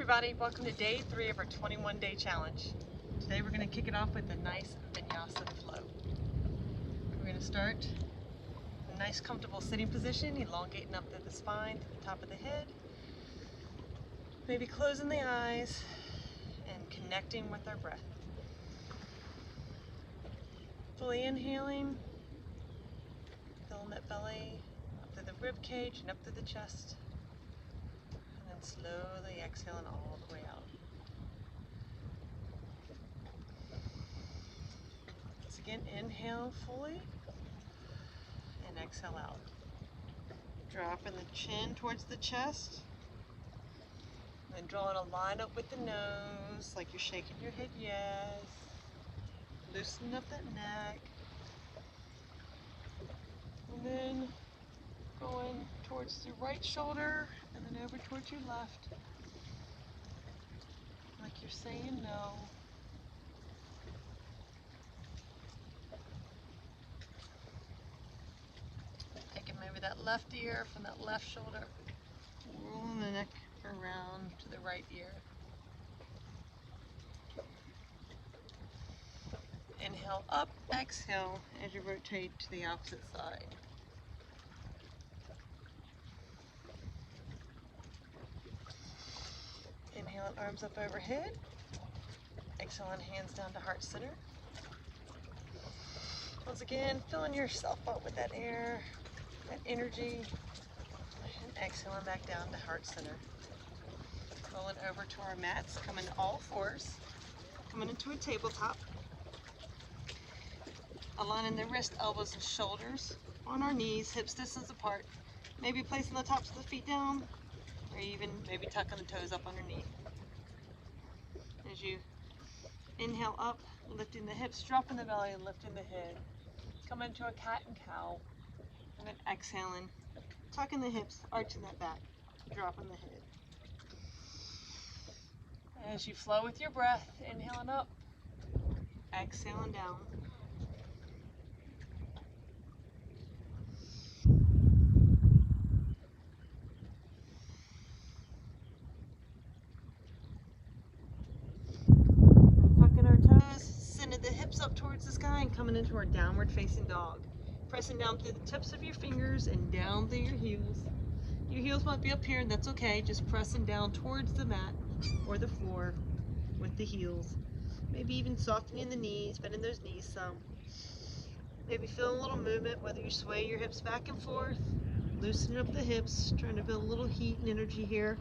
everybody, welcome to day 3 of our 21-day challenge. Today we're going to kick it off with a nice Vinyasa flow. We're going to start in a nice comfortable sitting position, elongating up through the spine to the top of the head. Maybe closing the eyes and connecting with our breath. Fully inhaling, filling that belly up through the rib cage and up through the chest. And then slowly exhaling all the way out. Once again, inhale fully and exhale out. Dropping the chin towards the chest. And drawing a line up with the nose, like you're shaking your head yes. Loosening up that neck. And then going towards the right shoulder and then over towards your left. Like you're saying no. Taking maybe that left ear from that left shoulder. Rolling the neck around to the right ear. Inhale up, exhale as you rotate to the opposite side. Inhale, arms up overhead. Exhaling, hands down to heart center. Once again, filling yourself up with that air, that energy, and exhaling back down to heart center. Rolling over to our mats, coming to all fours, coming into a tabletop. Aligning the wrist, elbows, and shoulders on our knees, hips distance apart. Maybe placing the tops of the feet down, or even maybe tucking the toes up underneath. As you inhale up, lifting the hips, dropping the belly, and lifting the head. Come into a cat and cow, and then exhaling, tucking the hips, arching that back, dropping the head. As you flow with your breath, inhaling up, exhaling down. Tucking our toes, sending the hips up towards the sky and coming into our downward facing dog. Pressing down through the tips of your fingers and down through your heels. Your heels might be up here and that's okay, just pressing down towards the mat or the floor with the heels. Maybe even softening the knees, bending those knees some. Maybe feeling a little movement, whether you sway your hips back and forth, loosening up the hips, trying to build a little heat and energy here.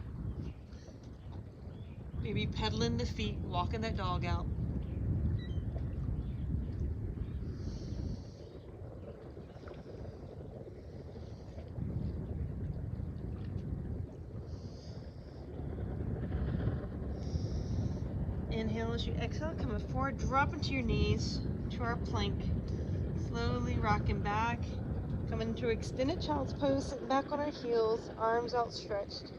Maybe pedaling the feet, walking that dog out. Inhale as you exhale, coming forward, dropping to your knees, to our plank. Slowly rocking back, coming into extended child's pose, sitting back on our heels, arms outstretched.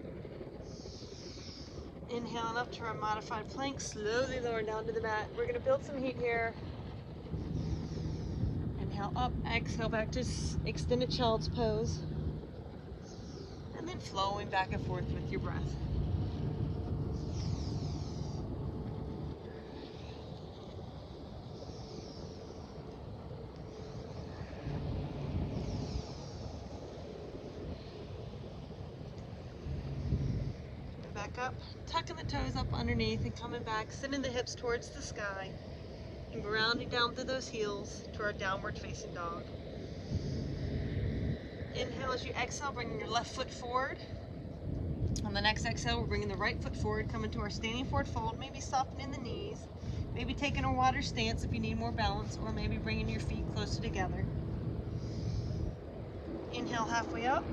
Inhaling up to our modified plank, slowly lowering down to the mat. We're going to build some heat here. Inhale up, exhale back to extended child's pose. And then flowing back and forth with your breath. Back up, tucking the toes up underneath and coming back, sending the hips towards the sky and grounding down through those heels to our downward facing dog. Inhale as you exhale, bringing your left foot forward. On the next exhale, we're bringing the right foot forward, coming to our standing forward fold, maybe softening the knees, maybe taking a water stance if you need more balance, or maybe bringing your feet closer together. Inhale halfway up,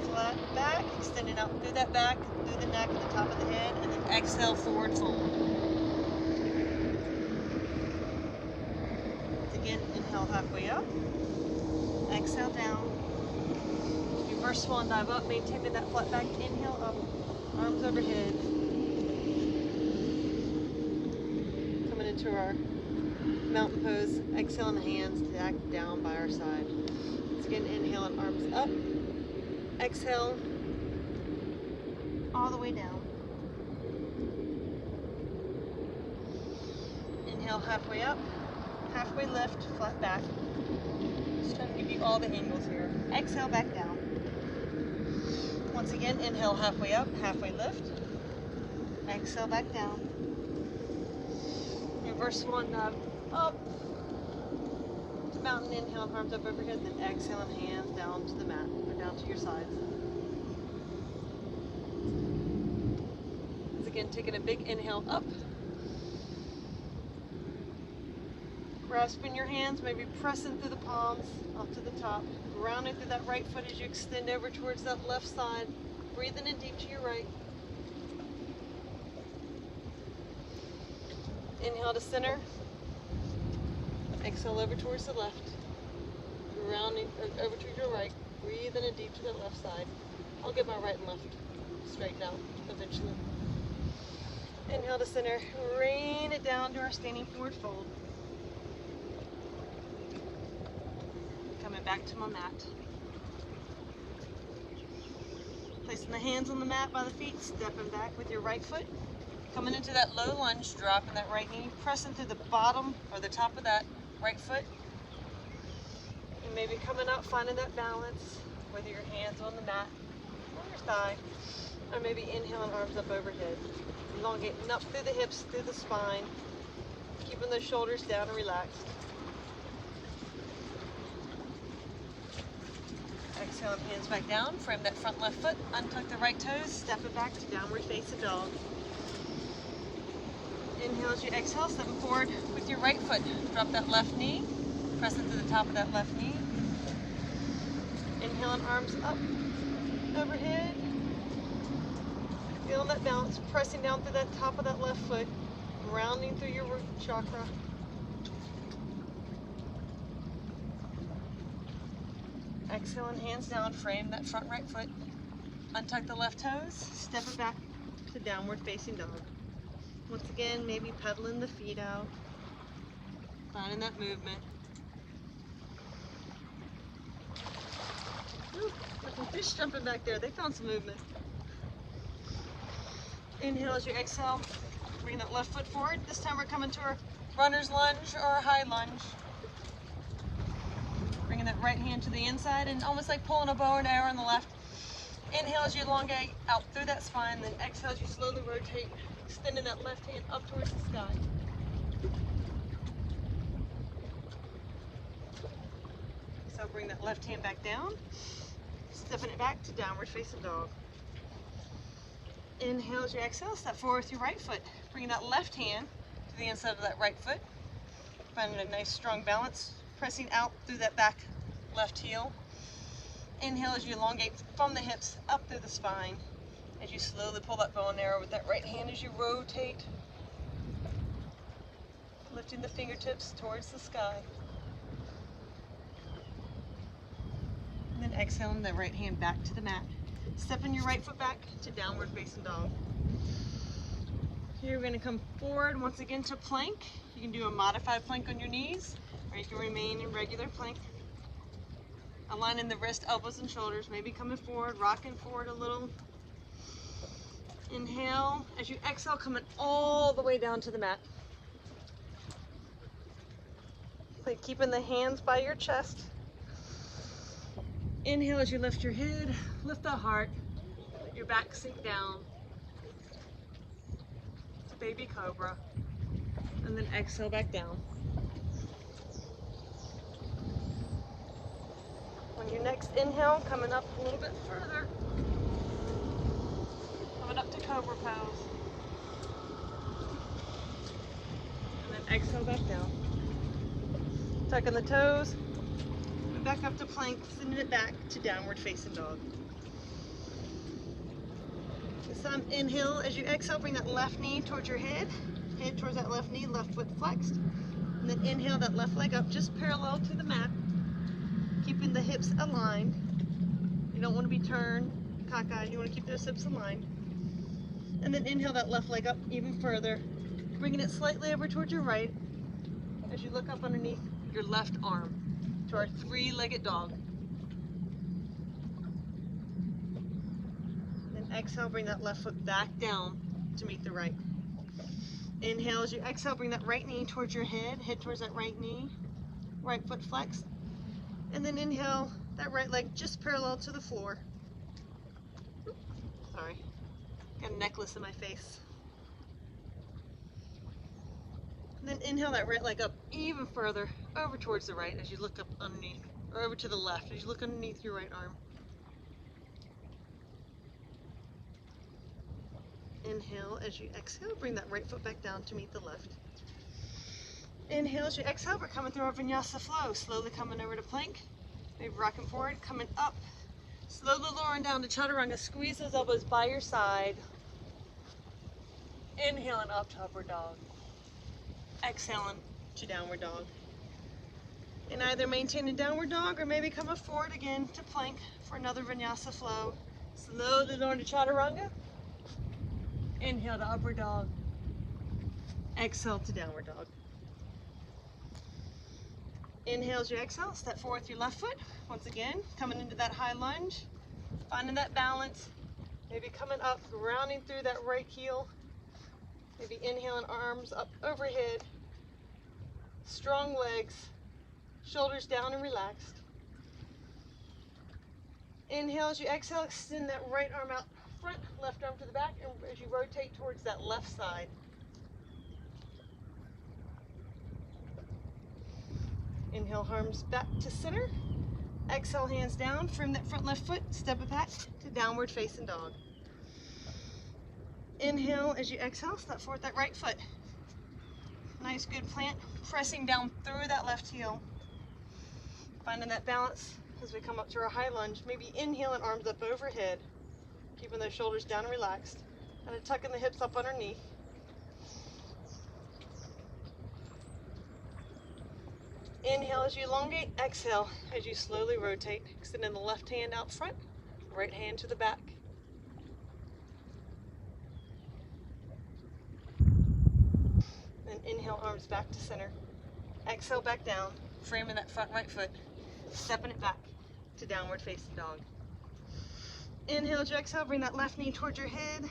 flat back, extending out through that back, through the neck, and the top of the head, and then exhale, forward fold. Once again, inhale halfway up, exhale down. Reverse swan dive up, maintaining that flat back, inhale up, arms overhead. Coming into our mountain pose, exhaling the hands back down by our side. Again, inhaling, arms up, exhale, all the way down. Inhale, halfway up, halfway lift, flat back. Just trying to give you all the angles here. Exhale, back down. Once again, inhale, halfway up, halfway lift. Exhale, back down. Reverse one up. Mountain inhale, arms up overhead, and then exhale and hands down to the mat, or down to your sides. Once again, taking a big inhale up. Grasping your hands, maybe pressing through the palms up to the top. Grounding through that right foot as you extend over towards that left side. Breathing in deep to your right. Inhale to center. Exhale over towards the left. Rounding over to your right. Breathing in deep to the left side. I'll get my right and left straightened out eventually. Inhale to center. Rain it down to our standing forward fold. Coming back to my mat. Placing the hands on the mat by the feet, stepping back with your right foot. Coming into that low lunge, dropping that right knee, pressing through the bottom or the top of that right foot. And maybe coming up, finding that balance, whether your hands on the mat, on your thigh, or maybe inhaling arms up overhead. Elongating up through the hips, through the spine, keeping those shoulders down and relaxed. Exhale, hands back down, frame that front left foot, untuck the right toes, step it back to downward facing dog. Inhale as you exhale, stepping forward with your right foot. Drop that left knee, press it to the top of that left knee. Inhaling arms up, overhead. Feeling that balance, pressing down through that top of that left foot, rounding through your root chakra. Exhaling, hands down, frame that front right foot. Untuck the left toes, step it back to downward facing dog. Once again, maybe pedaling the feet out, finding that movement. Ooh, like a fish jumping back there, they found some movement. Inhale as you exhale, bring that left foot forward. This time we're coming to our runner's lunge or a high lunge. Bringing that right hand to the inside and almost like pulling a bow and arrow on the left. Inhale as you elongate out through that spine, then exhale as you slowly rotate, extending that left hand up towards the sky. So bring that left hand back down, stepping it back to downward facing dog. Inhale as you exhale, step forward with your right foot. Bring that left hand to the inside of that right foot. Finding a nice strong balance, pressing out through that back left heel. Inhale as you elongate from the hips up through the spine. As you slowly pull that bow and arrow with that right hand as you rotate. Lifting the fingertips towards the sky. And then exhaling the right hand back to the mat. Stepping your right foot back to downward facing dog. Here we're going to come forward once again to plank. You can do a modified plank on your knees, or you can remain in regular plank. Aligning the wrist, elbows, and shoulders, maybe coming forward, rocking forward a little. Inhale. As you exhale, coming all the way down to the mat. Like keeping the hands by your chest. Inhale as you lift your head, lift the heart, let your back sink down. It's a baby cobra. And then exhale back down. On your next inhale, coming up a little bit further. Coming up to cobra pose. And then exhale back down. Tucking the toes. Back up to plank, sending it back to downward facing dog. This time, inhale. As you exhale, bring that left knee towards your head. Head towards that left knee, left foot flexed. And then inhale that left leg up just parallel to the mat. Keeping the hips aligned. You don't want to be turned, cockeyed. You want to keep those hips aligned. And then inhale that left leg up even further. Bringing it slightly over towards your right. As you look up underneath your left arm. To our three-legged dog. Then exhale, bring that left foot back down to meet the right. Inhale as you exhale, bring that right knee towards your head towards that right knee, right foot flexed. And then inhale, that right leg just parallel to the floor. Sorry, got a necklace in my face. And then inhale that right leg up even further, over towards the right as you look up underneath, or over to the left as you look underneath your right arm. Inhale as you exhale, bring that right foot back down to meet the left. Inhale as you exhale, we're coming through our Vinyasa flow, slowly coming over to plank, maybe rocking forward, coming up, slowly lowering down to Chaturanga. Squeeze those elbows by your side. Inhaling up to upward dog. Exhaling to downward dog. And either maintain a downward dog or maybe come up forward again to plank for another Vinyasa flow. Slowly lower to Chaturanga. Inhale to upward dog. Exhale to downward dog. Inhale as you exhale, step forward with your left foot. Once again, coming into that high lunge, finding that balance. Maybe coming up, rounding through that right heel. Maybe inhaling, arms up overhead. Strong legs, shoulders down and relaxed. Inhale as you exhale, extend that right arm out front, left arm to the back, and as you rotate towards that left side. Inhale, arms back to center. Exhale, hands down, frame that front left foot, step it back to downward facing dog. Inhale as you exhale, step forward that right foot. Nice good plant, pressing down through that left heel. Finding that balance as we come up to our high lunge. Maybe inhaling, arms up overhead, keeping those shoulders down and relaxed. Kind of tucking the hips up underneath. Inhale as you elongate, exhale as you slowly rotate, extending the left hand out front, right hand to the back. Then inhale, arms back to center. Exhale back down, framing that front right foot, stepping it back to downward facing dog. Inhale as you exhale, bring that left knee towards your head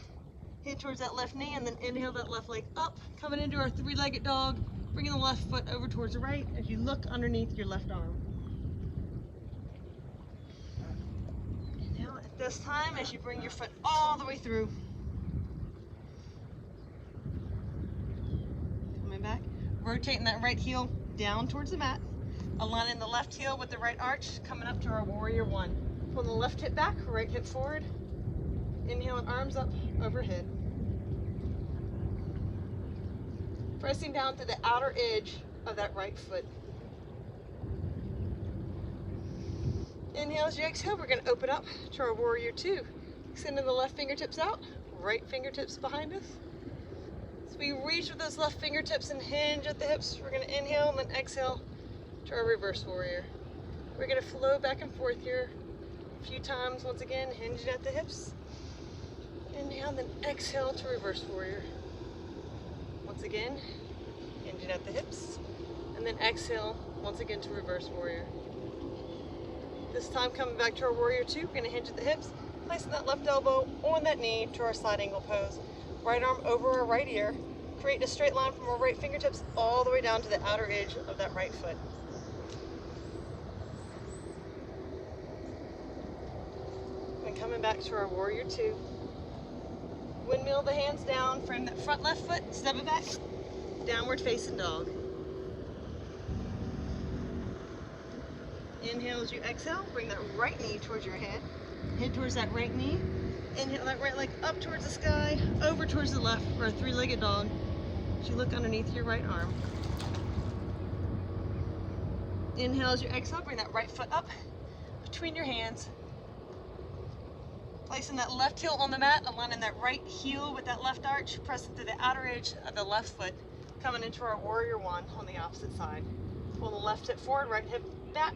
towards that left knee, and then inhale that left leg up, coming into our three-legged dog, bringing the left foot over towards the right as you look underneath your left arm. Now at this time, as you bring your foot all the way through, coming back, rotating that right heel down towards the mat, aligning the left heel with the right arch, coming up to our warrior one. Pull the left hip back, right hip forward, inhaling, arms up overhead. Pressing down to the outer edge of that right foot. Inhale as you exhale, we're going to open up to our warrior two. Extending the left fingertips out, right fingertips behind us. As we reach with those left fingertips and hinge at the hips, we're going to inhale and then exhale to our reverse warrior. We're going to flow back and forth here a few times. Once again, hinging at the hips. Inhale, then exhale to reverse warrior. Once again, hinging at the hips, and then exhale once again to reverse warrior. This time coming back to our warrior two, we're going to hinge at the hips, placing that left elbow on that knee to our side angle pose. Right arm over our right ear, creating a straight line from our right fingertips all the way down to the outer edge of that right foot. And coming back to our warrior two. Windmill the hands down, frame that front left foot, step it back, downward facing dog. Inhale as you exhale, bring that right knee towards your head towards that right knee. Inhale that right leg up towards the sky, over towards the left for a three-legged dog. As you look underneath your right arm. Inhale as you exhale, bring that right foot up between your hands. Placing that left heel on the mat, aligning that right heel with that left arch, pressing to the outer edge of the left foot, coming into our warrior one on the opposite side. Pull the left hip forward, right hip back.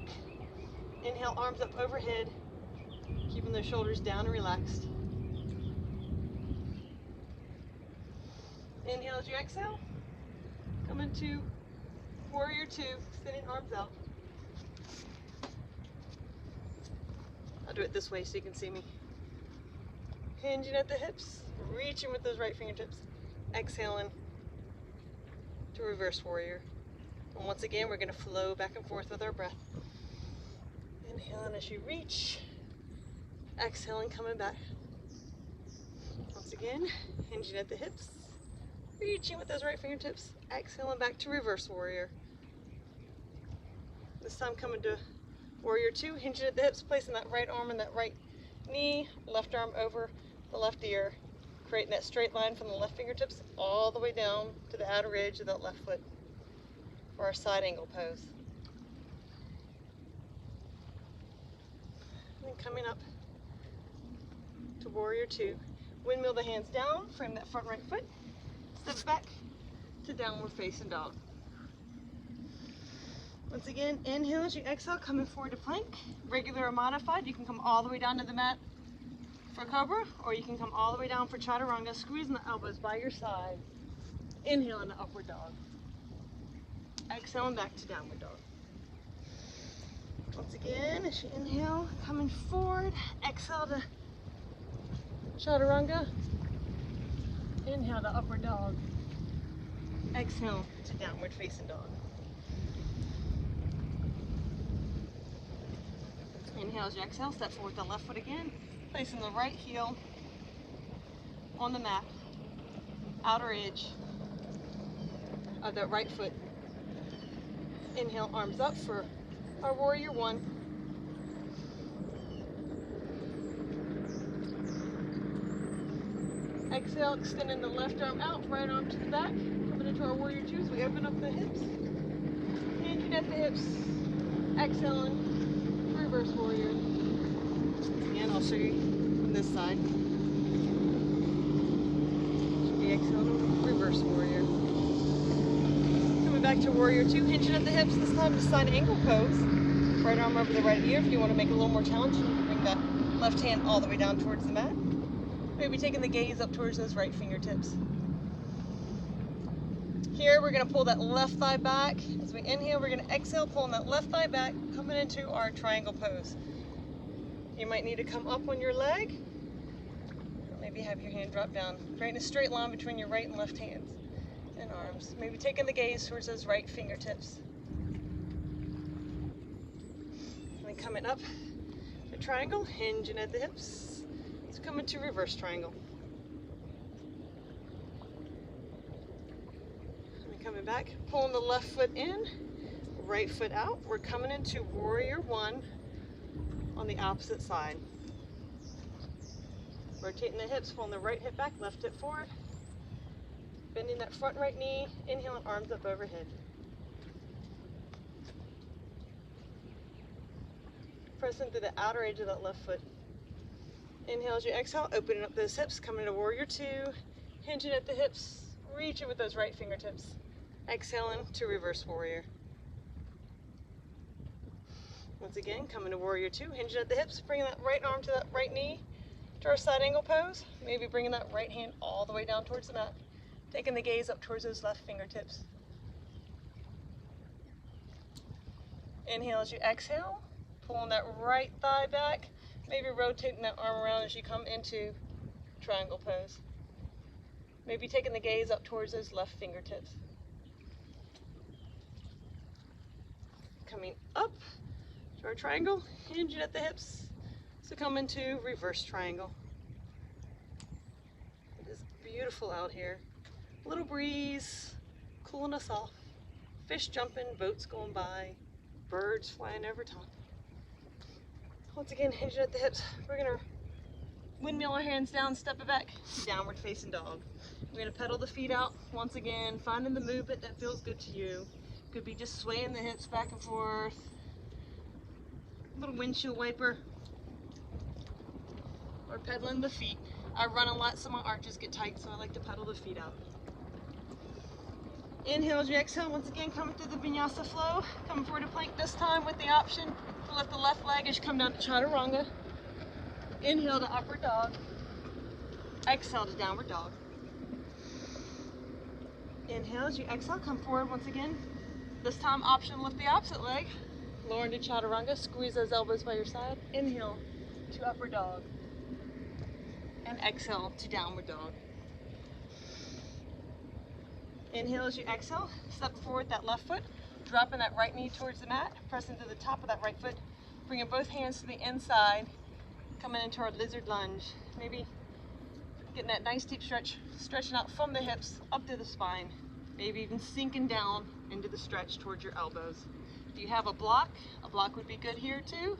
Inhale, arms up overhead, keeping those shoulders down and relaxed. Inhale as you exhale, come into warrior two, extending arms out. I'll do it this way so you can see me. Hinging at the hips, reaching with those right fingertips, exhaling to reverse warrior. And once again, we're going to flow back and forth with our breath. Inhaling as you reach, exhaling, coming back. Once again, hinging at the hips, reaching with those right fingertips, exhaling back to reverse warrior. This time coming to warrior two, hinging at the hips, placing that right arm and that right knee, left arm over the left ear, creating that straight line from the left fingertips all the way down to the outer edge of that left foot for our side angle pose. And then coming up to warrior two, windmill the hands down, frame that front right foot, step back to downward facing dog. Once again, inhale as you exhale, coming forward to plank. Regular or modified, you can come all the way down to the mat for cobra, or you can come all the way down for chaturanga, squeezing the elbows by your side. Inhale into upward dog. Exhaling back to downward dog. Once again, as you inhale, coming forward, exhale to chaturanga. Inhale to upward dog. Exhale to downward facing dog. Inhale as you exhale, step forward with the left foot again, placing the right heel on the mat, outer edge of that right foot. Inhale, arms up for our warrior one. Exhale, extending the left arm out, right arm to the back, coming into our warrior two as we open up the hips. Hinging at the hips, exhaling. Reverse warrior. Again, I'll show you from this side. Should be exhaling, reverse warrior. Coming back to warrior two, hinging at the hips, this time to side angle pose. Right arm over the right ear. If you want to make it a little more challenging, you can bring that left hand all the way down towards the mat. Maybe taking the gaze up towards those right fingertips. Here we're going to pull that left thigh back. As we inhale, we're going to exhale, pulling that left thigh back, coming into our triangle pose. You might need to come up on your leg, or maybe have your hand drop down, creating a straight line between your right and left hands and arms. Maybe taking the gaze towards those right fingertips. And then coming up to triangle, hinging at the hips. So coming to reverse triangle. Coming back, pulling the left foot in, right foot out. We're coming into warrior one on the opposite side. Rotating the hips, pulling the right hip back, left hip forward. Bending that front right knee, inhaling, arms up overhead. Pressing through the outer edge of that left foot. Inhale as you exhale, opening up those hips, coming to warrior two, hinging at the hips, reaching with those right fingertips. Exhaling to reverse warrior. Once again, coming to warrior two, hinging at the hips, bringing that right arm to that right knee to our side angle pose. Maybe bringing that right hand all the way down towards the mat. Taking the gaze up towards those left fingertips. Inhale as you exhale, pulling that right thigh back. Maybe rotating that arm around as you come into triangle pose. Maybe taking the gaze up towards those left fingertips. Coming up to our triangle, hinging at the hips, so come into reverse triangle. It is beautiful out here. A little breeze, cooling us off. Fish jumping, boats going by, birds flying over top. Once again, hinging at the hips. We're gonna windmill our hands down, step it back, downward facing dog. We're gonna pedal the feet out once again, finding the movement that feels good to you. Could be just swaying the hips back and forth, a little windshield wiper, or pedaling the feet. I run a lot so my arches get tight, so I like to pedal the feet out. Inhale as you exhale, once again coming through the Vinyasa flow, coming forward to plank this time with the option to lift the left leg as you come down to chaturanga. Inhale to upward dog, exhale to downward dog. Inhale as you exhale, come forward once again. This time option lift the opposite leg, lower into chaturanga, squeeze those elbows by your side. Inhale to upward dog, and exhale to downward dog. Inhale as you exhale, step forward that left foot, dropping that right knee towards the mat, press into the top of that right foot, bringing both hands to the inside, coming into our lizard lunge. Maybe getting that nice deep stretch, stretching out from the hips up to the spine, maybe even sinking down into the stretch towards your elbows. If you have a block would be good here too,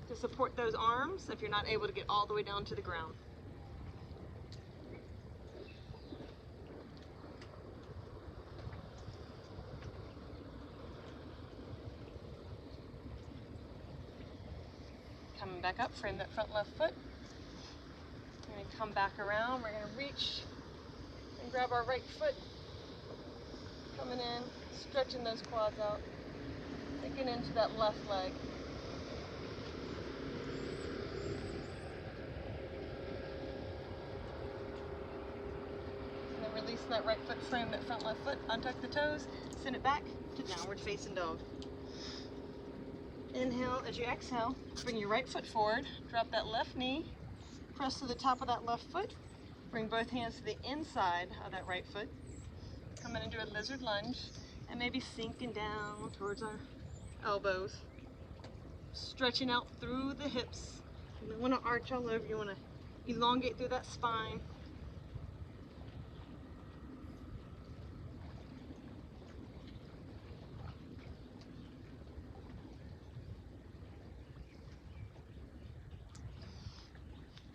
to support those arms if you're not able to get all the way down to the ground. Coming back up, frame that front left foot. We're going to come back around. We're going to reach and grab our right foot. Coming in, stretching those quads out. Sinking into that left leg. And then releasing that right foot, frame that front left foot, untuck the toes, send it back to downward facing dog. Inhale as you exhale, bring your right foot forward, drop that left knee, press to the top of that left foot, bring both hands to the inside of that right foot, coming into a lizard lunge, and maybe sinking down towards our elbows, stretching out through the hips. You don't want to arch all over, you want to elongate through that spine.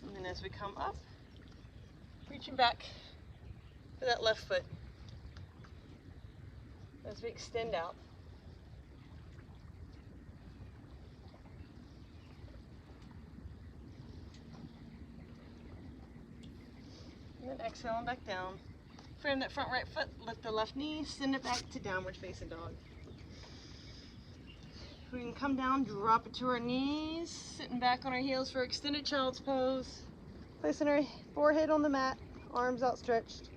And then as we come up, reaching back for that left foot as we extend out. And then exhaling back down. Frame that front right foot, lift the left knee, send it back to downward facing dog. We can come down, drop it to our knees, sitting back on our heels for extended child's pose. Placing our forehead on the mat, arms outstretched.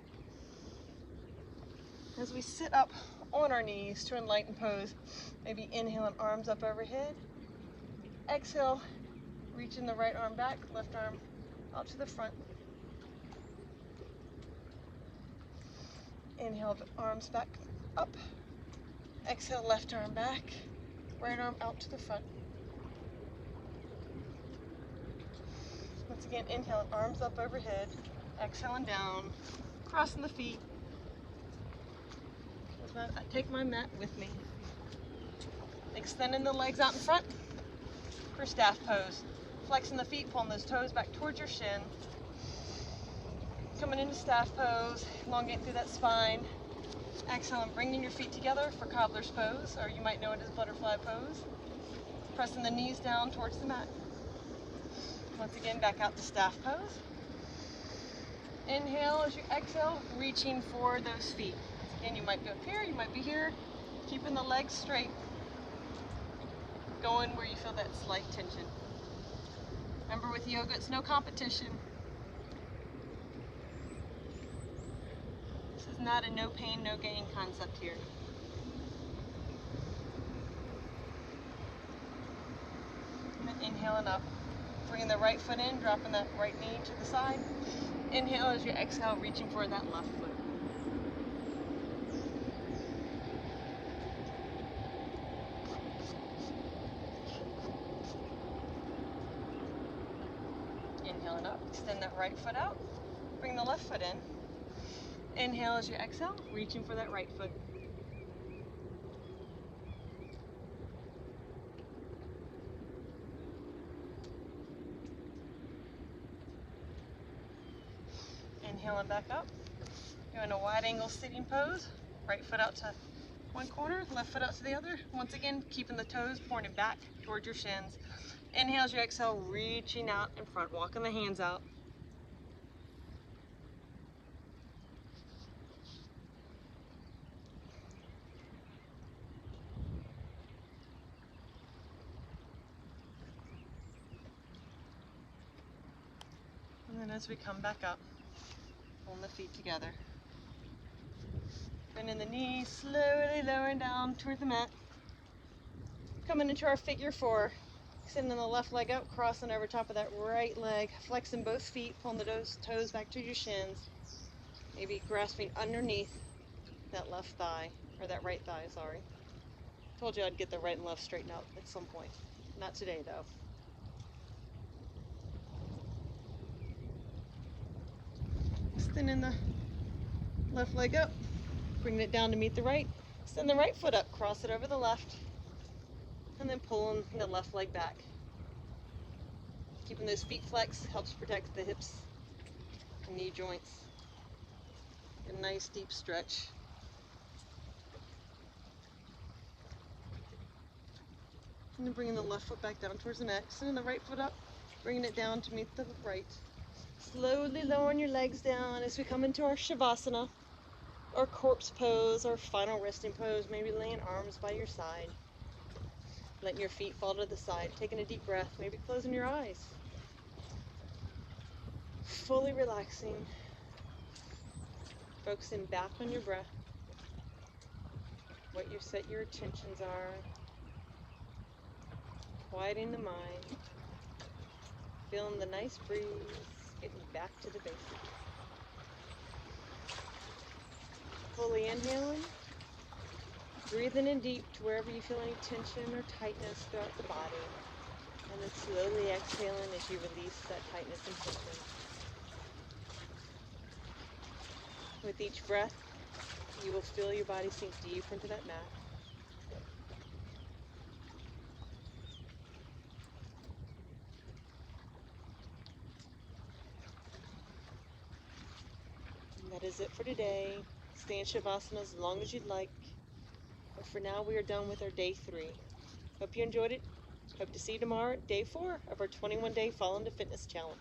As we sit up on our knees to enlighten pose, maybe inhaling arms up overhead. Exhale, reaching the right arm back, left arm out to the front. Inhale, the arms back up. Exhale, left arm back, right arm out to the front. Once again, inhale, arms up overhead. Exhaling down, crossing the feet. I take my mat with me. Extending the legs out in front for staff pose. Flexing the feet, pulling those toes back towards your shin. Coming into staff pose, elongate through that spine. Exhale and bringing your feet together for cobbler's pose, or you might know it as butterfly pose. Pressing the knees down towards the mat. Once again, back out to staff pose. Inhale as you exhale, reaching for those feet. Once again, you might be up here, you might be here. Keeping the legs straight. Going where you feel that slight tension. Remember, with yoga, it's no competition. This is not a no pain, no gain concept here. And then inhaling up. Bringing the right foot in, dropping that right knee to the side. Inhale as you exhale, reaching for that left foot. Inhaling up, extend that right foot out. Bring the left foot in. Inhale as you exhale, reaching for that right foot. Inhaling back up. Doing a wide angle sitting pose. Right foot out to one corner, left foot out to the other. Once again, keeping the toes pointed back towards your shins. Inhale as you exhale, reaching out in front, walking the hands out. And then as we come back up, pulling the feet together. Bending the knees, slowly lowering down toward the mat. Coming into our figure four. Extending the left leg out, crossing over top of that right leg. Flexing both feet, pulling the toes back to your shins. Maybe grasping underneath that left thigh, or that right thigh, sorry. Told you I'd get the right and left straightened out at some point. Not today, though. Extending the left leg up, bringing it down to meet the right. Extend the right foot up, cross it over the left, and then pulling the left leg back. Keeping those feet flexed helps protect the hips and knee joints. A nice deep stretch. And then bringing the left foot back down towards the mat. Sending the right foot up, bringing it down to meet the right. Slowly lowering your legs down as we come into our Shavasana, or corpse pose, or final resting pose. Maybe laying arms by your side. Letting your feet fall to the side. Taking a deep breath, maybe closing your eyes. Fully relaxing. Focusing back on your breath. What you set your attentions are. Quieting the mind. Feeling the nice breeze. Getting back to the basics. Fully inhaling. Breathing in deep to wherever you feel any tension or tightness throughout the body. And then slowly exhaling as you release that tightness and tension. With each breath, you will feel your body sink deeper into that mat. And that is it for today. Stay in Shavasana as long as you'd like. But for now, we are done with our day 3. Hope you enjoyed it. Hope to see you tomorrow at day 4 of our 21-day Fall into Fitness Challenge.